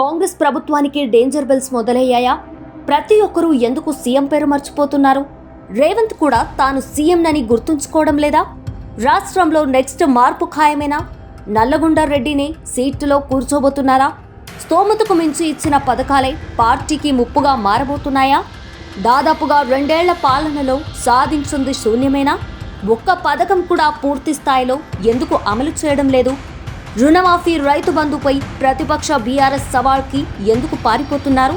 కాంగ్రెస్ ప్రభుత్వానికి danger bells మొదలయ్యాయా? ప్రతి ఒక్కరూ ఎందుకు సీఎం పేరు మర్చిపోతున్నారు? రేవంత్ కూడా తాను సీఎంనని గుర్తుంచుకోవడం లేదా? రాష్ట్రంలో నెక్స్ట్ మార్పు ఖాయమేనా? నల్లగొండ రెడ్డిని సీటులో కూర్చోబోతున్నారా? స్తోమతకు మించి ఇచ్చిన పథకాలే పార్టీకి ముప్పుగా మారబోతున్నాయా? దాదాపుగా 2 ఏళ్ల పాలనలో సాధించింది శూన్యమేనా? ఒక్క పథకం కూడా పూర్తి స్థాయిలో ఎందుకు అమలు చేయడం లేదు? రుణమాఫీ, రైతు బంధుపై ప్రతిపక్ష బీఆర్ఎస్ సవాల్కి ఎందుకు పారిపోతున్నారు?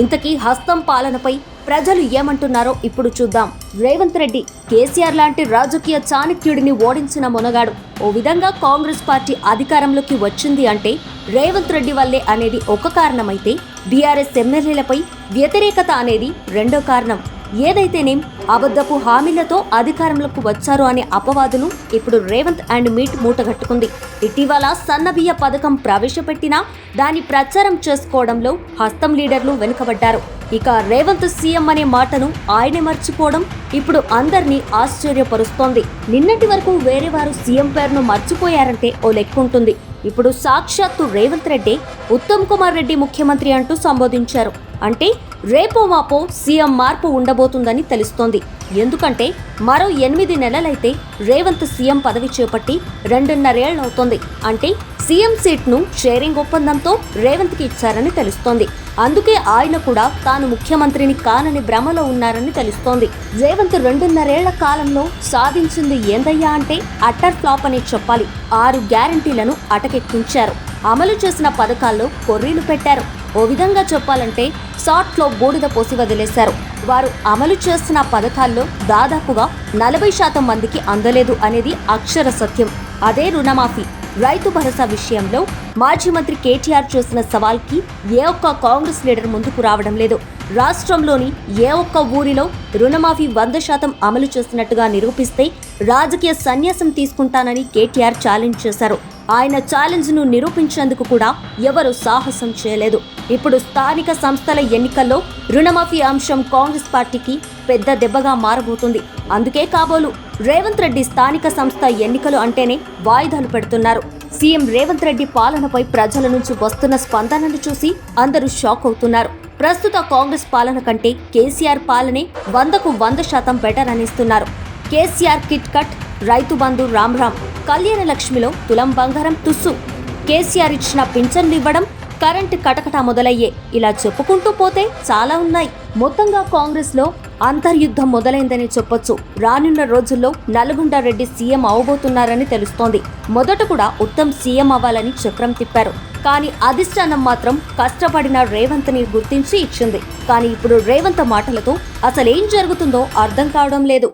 ఇంతకీ హస్తం పాలనపై ప్రజలు ఏమంటున్నారో ఇప్పుడు చూద్దాం. రేవంత్ రెడ్డి కేసీఆర్ లాంటి రాజకీయ చాణక్యుడిని ఓడించిన మొనగాడు. ఓ విధంగా కాంగ్రెస్ పార్టీ అధికారంలోకి వచ్చింది అంటే రేవంత్ రెడ్డి వల్లే అనేది ఒక కారణమైతే, బీఆర్ఎస్ ఎమ్మెల్యేలపై వ్యతిరేకత అనేది రెండో కారణం. ఏదైతేనేం అబద్ధపు హామీలతో అధికారంలోకి వచ్చారు అనే అపవాదును ఇప్పుడు రేవంత్ అండ్ మీట్ మూటగట్టుకుంది. ఇటీవల సన్నబియ్య పథకం ప్రవేశపెట్టినా దాని ప్రచారం చేసుకోవడంలో హస్తం లీడర్లు వెనుకబడ్డారు. ఇక రేవంత్ సీఎం అనే మాటను ఆయనే మర్చిపోవడం ఇప్పుడు అందరినీ ఆశ్చర్యపరుస్తోంది. నిన్నటి వరకు వేరే వారు సీఎం పేరును మర్చిపోయారంటే ఓ లెక్కుంటుంది. ఇప్పుడు సాక్షాత్తు రేవంత్ రెడ్డి ఉత్తమ్ కుమార్ రెడ్డి ముఖ్యమంత్రి అంటూ సంబోధించారు. అంటే రేపో మాపో సీఎం మార్పు ఉండబోతుందని తెలుస్తోంది. ఎందుకంటే మరో 8 నెలలైతే రేవంత్ సీఎం పదవి చేపట్టి 2.5 ఏళ్లవుతోంది. అంటే సీఎం సీట్ను షేరింగ్ ఒప్పందంతో రేవంత్కి ఇచ్చారని తెలుస్తోంది. అందుకే ఆయన కూడా తాను ముఖ్యమంత్రిని కానని భ్రమలో ఉన్నారని తెలుస్తోంది. రేవంత్ 2.5 ఏళ్ల కాలంలో సాధించింది ఏందయ్యా అంటే అట్టర్ ఫ్లాప్ అని చెప్పాలి. 6 గ్యారంటీలను అటకెక్కించారు. అమలు చేసిన పథకాల్లో కొర్రీలు పెట్టారు. ఓ విధంగా చెప్పాలంటే సాట్లో బూడిద పోసి వదిలేశారు. వారు అమలు చేస్తున్న పథకాల్లో దాదాపుగా 40% మందికి అందలేదు అనేది అక్షర సత్యం. అదే రుణమాఫీ, రైతు భరోసా విషయంలో మాజీ మంత్రి కేటీఆర్ చేసిన సవాల్కి ఏ ఒక్క కాంగ్రెస్ లీడర్ ముందుకు రావడం లేదు. రాష్ట్రంలోని ఏ ఒక్క ఊరిలో రుణమాఫీ 100% అమలు చేస్తున్నట్టుగా నిరూపిస్తే రాజకీయ సన్యాసం తీసుకుంటానని కేటీఆర్ ఛాలెంజ్ చేశారు. ఆయన ఛాలెంజ్ను నిరూపించేందుకు కూడా ఎవరు సాహసం చేయలేదు. ఇప్పుడు స్థానిక సంస్థల ఎన్నికల్లో రుణమాఫీ అంశం కాంగ్రెస్ పార్టీకి పెద్ద దెబ్బగా మారబోతుంది. అందుకే కాబోలు రేవంత్ రెడ్డి స్థానిక సంస్థ ఎన్నికలు అంటేనే వాయిదాలు పెడుతున్నారు. సీఎం రేవంత్ రెడ్డి పాలనపై ప్రజల నుంచి వస్తున్న స్పందనను చూసి అందరూ షాక్ అవుతున్నారు. ప్రస్తుత కాంగ్రెస్ పాలన కంటే కేసీఆర్ పాలనే 100కు 100% బెటర్ అనిస్తున్నారు. కేసీఆర్ కిట్ కట్, రైతు బంధు రామ్ రామ్, కళ్యాణ లక్ష్మిలో తులం బంగారం తుస్సు, కేసీఆర్ ఇచ్చిన పింఛన్లు ఇవ్వడం, కరెంటు కటకట మొదలయ్యే, ఇలా చెప్పుకుంటూ పోతే చాలా ఉన్నాయి. మొత్తంగా కాంగ్రెస్ లో అంతర్యుద్ధం మొదలైందని చెప్పొచ్చు. రానున్న రోజుల్లో నల్లగొండ రెడ్డి సీఎం అవబోతున్నారని తెలుస్తోంది. మొదట కూడా ఉత్తమ్ సీఎం అవ్వాలని చక్రం తిప్పారు. కానీ అధిష్టానం మాత్రం కష్టపడిన రేవంత్ ని గుర్తించి ఇచ్చింది. కానీ ఇప్పుడు రేవంత్ మాటలతో అసలేం జరుగుతుందో అర్థం కావడం లేదు.